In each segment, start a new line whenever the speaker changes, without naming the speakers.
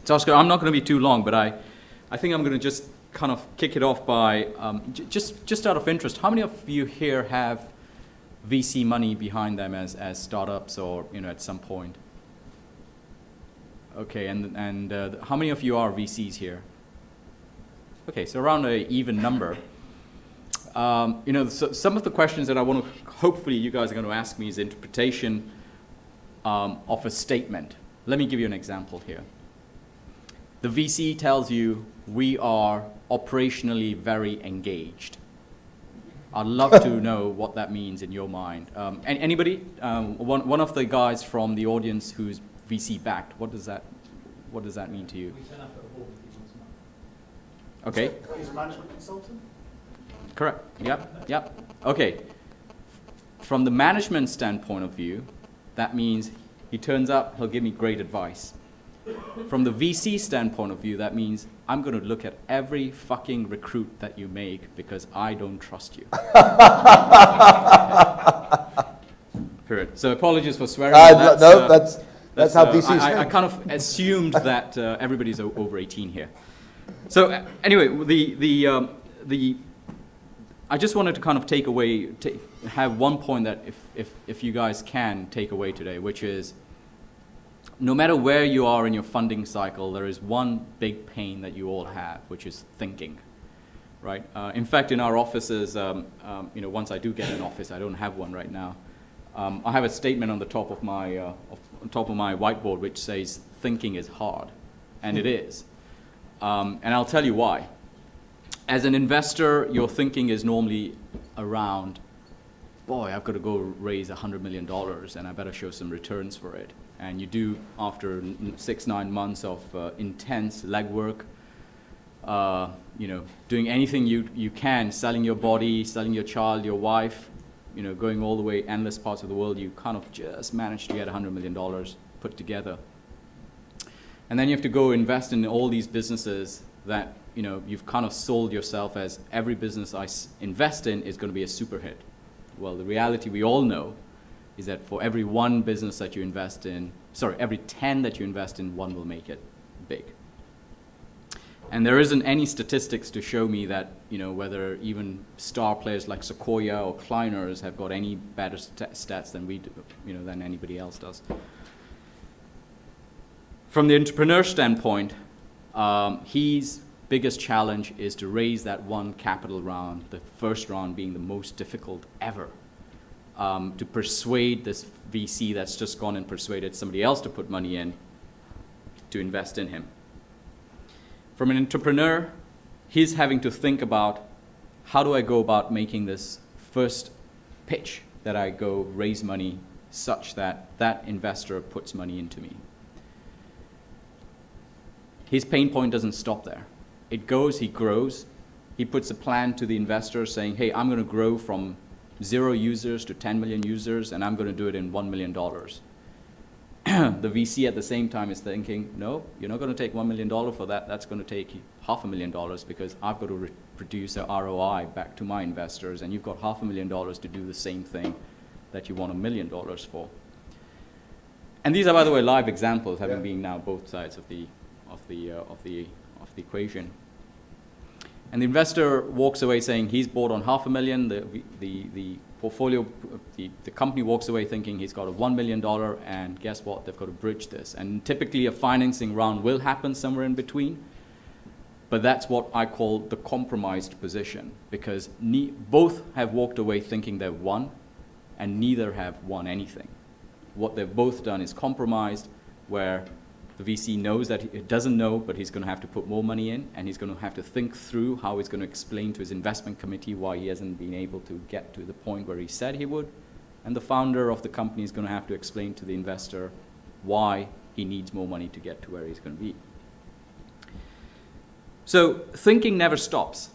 So Oscar, I'm not going to be too long, but I think I'm going to just kind of kick it off by, just out of interest, how many of you here have VC money behind them as startups or, at some point? Okay, and how many of you are VCs here? Okay, so around an even number. So some of the questions that I want to, hopefully you guys are going to ask me is interpretation of a statement. Let me give you an example here. The VC tells you we are operationally very engaged. I'd love to know what that means in your mind. Anybody? One of the guys from the audience who's VC backed. What does that mean to you?
We turn up at a board meeting once a month.
Okay.
He's a management consultant?
Correct. Yep. Okay. From the management standpoint of view, that means he turns up, he'll give me great advice. From the VC standpoint of view, that means I'm going to look at every fucking recruit that you make because I don't trust you. Period. So apologies for swearing.
That's how VCs think.
I kind of assumed that everybody's over 18 here. So anyway, I just wanted to kind of have one point that if you guys can take away today, which is no matter where you are in your funding cycle, there is one big pain that you all have, which is thinking, right? In fact, in our offices, once I do get an office, I don't have one right now. I have a statement on the top of my whiteboard which says thinking is hard, and it is. And I'll tell you why. As an investor, your thinking is normally around, boy, I've got to go raise $100 million and I better show some returns for it. And you do, after 6-9 months of intense legwork, doing anything you can, selling your body, selling your child, your wife, going all the way endless parts of the world, you kind of just managed to get $100 million put together. And then you have to go invest in all these businesses that you've kind of sold yourself as every business I invest in is going to be a super hit. Well, the reality we all know is that for every one business that you invest in, every 10 that you invest in, one will make it big. And there isn't any statistics to show me that, whether even star players like Sequoia or Kleiners have got any better stats than we do, than anybody else does. From the entrepreneur standpoint, his biggest challenge is to raise that one capital round, the first round being the most difficult ever, to persuade this VC that's just gone and persuaded somebody else to put money in to invest in him. From an entrepreneur, he's having to think about how do I go about making this first pitch that I go raise money such that that investor puts money into me. His pain point doesn't stop there. It goes, he grows, he puts a plan to the investor saying, hey, I'm going to grow from 0 users to 10 million users, and I'm going to do it in $1 million. The VC at the same time is thinking, no, you're not going to take $1 million for that. That's going to take $500,000 because I've got to produce an ROI back to my investors, and you've got $500,000 to do the same thing that you want $1 million for. And these are, by the way, live examples, having been now both sides of the equation. And the investor walks away saying he's bought on $500,000. The portfolio, the company walks away thinking he's got a $1 million, and guess what? They've got to bridge this. And typically a financing round will happen somewhere in between, but that's what I call the compromised position, because both have walked away thinking they've won, and neither have won anything. What they've both done is compromised, where the VC knows that it doesn't know, but he's going to have to put more money in, and he's going to have to think through how he's going to explain to his investment committee why he hasn't been able to get to the point where he said he would. And the founder of the company is going to have to explain to the investor why he needs more money to get to where he's going to be. So thinking never stops,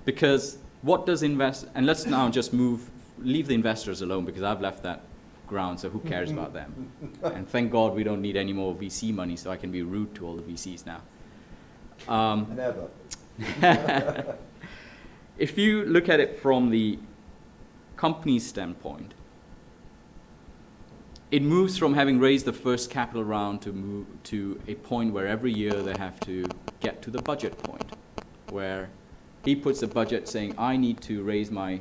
because what does and let's now just leave the investors alone, because I've left that ground, so who cares about them? And thank God we don't need any more VC money, so I can be rude to all the VCs now.
Never.
If you look at it from the company's standpoint, it moves from having raised the first capital round to move to a point where every year they have to get to the budget point, where he puts a budget saying, I need to raise my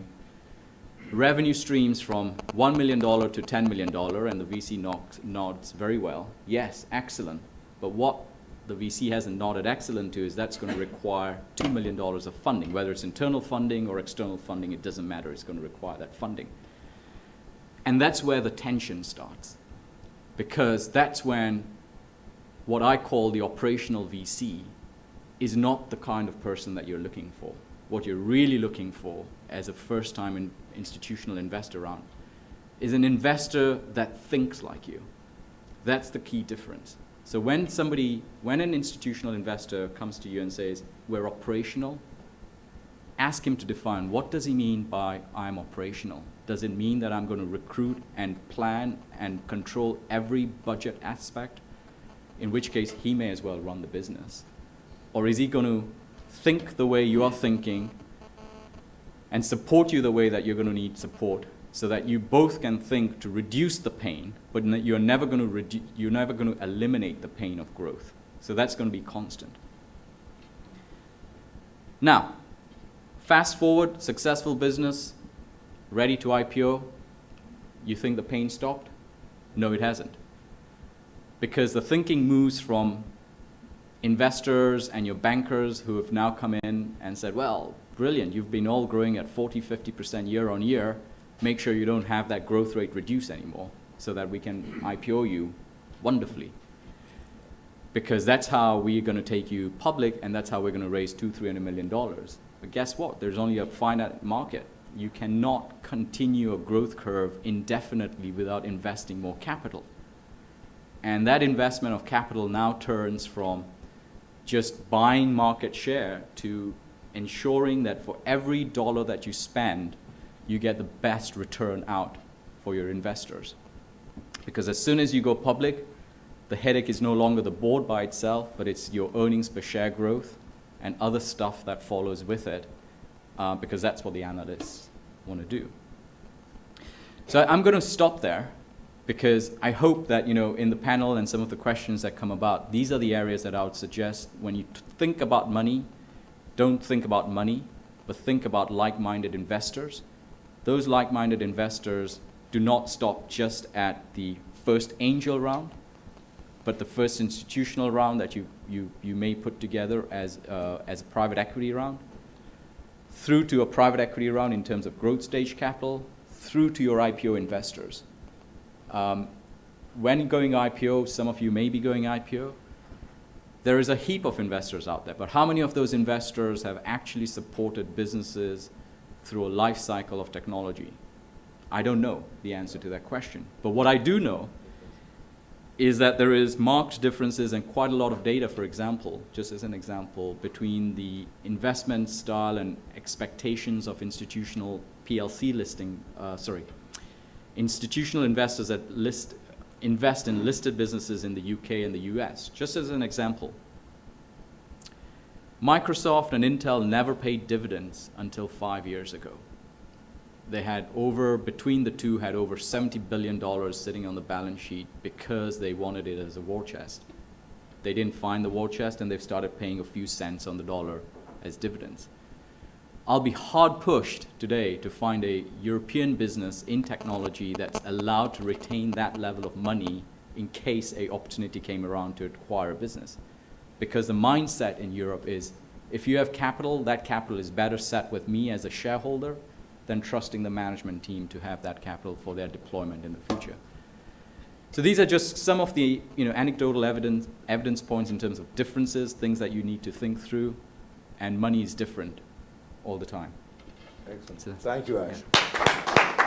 revenue streams from $1 million to $10 million, and the VC nods very well. Yes, excellent. But what the VC hasn't nodded excellent to is that's going to require $2 million of funding. Whether it's internal funding or external funding, it doesn't matter. It's going to require that funding. And that's where the tension starts, because that's when what I call the operational VC is not the kind of person that you're looking for. What you're really looking for as a first-time institutional investor round is an investor that thinks like you. That's the key difference. So when an institutional investor comes to you and says, we're operational, ask him to define, what does he mean by I'm operational? Does it mean that I'm going to recruit and plan and control every budget aspect? In which case, he may as well run the business. Or is he going to think the way you are thinking and support you the way that you're going to need support, so that you both can think to reduce the pain, but you're never going to eliminate the pain of growth. So that's going to be constant. Now, fast forward, successful business, ready to IPO. You think the pain stopped? No, it hasn't. Because the thinking moves from investors and your bankers who have now come in and said, well, brilliant, you've been all growing at 40, 50% year on year. Make sure you don't have that growth rate reduce anymore so that we can IPO you wonderfully. Because that's how we're going to take you public, and that's how we're going to raise $200-300 million. But guess what? There's only a finite market. You cannot continue a growth curve indefinitely without investing more capital. And that investment of capital now turns from just buying market share to ensuring that for every dollar that you spend, you get the best return out for your investors. Because as soon as you go public, the headache is no longer the board by itself, but it's your earnings per share growth and other stuff that follows with it, because that's what the analysts want to do. So I'm going to stop there, because I hope that, in the panel and some of the questions that come about, these are the areas that I would suggest when you think about money, don't think about money, but think about like-minded investors. Those like-minded investors do not stop just at the first angel round, but the first institutional round that you may put together as a private equity round, through to a private equity round in terms of growth stage capital, through to your IPO investors. When going IPO, some of you may be going IPO, there is a heap of investors out there, but how many of those investors have actually supported businesses through a life cycle of technology? I don't know the answer to that question. But what I do know is that there is marked differences and quite a lot of data, for example, just as an example, between the investment style and expectations of institutional PLC institutional investors that invest in listed businesses in the UK and the US. Just as an example, Microsoft and Intel never paid dividends until 5 years ago. They had between the two, had over $70 billion sitting on the balance sheet because they wanted it as a war chest. They didn't find the war chest, and they've started paying a few cents on the dollar as dividends. I'll be hard pushed today to find a European business in technology that's allowed to retain that level of money in case an opportunity came around to acquire a business. Because the mindset in Europe is, if you have capital, that capital is better set with me as a shareholder than trusting the management team to have that capital for their deployment in the future. So these are just some of the anecdotal evidence points in terms of differences, things that you need to think through, and money is different all the time.
Excellent.
So,
Thank you, Ash.
Yeah.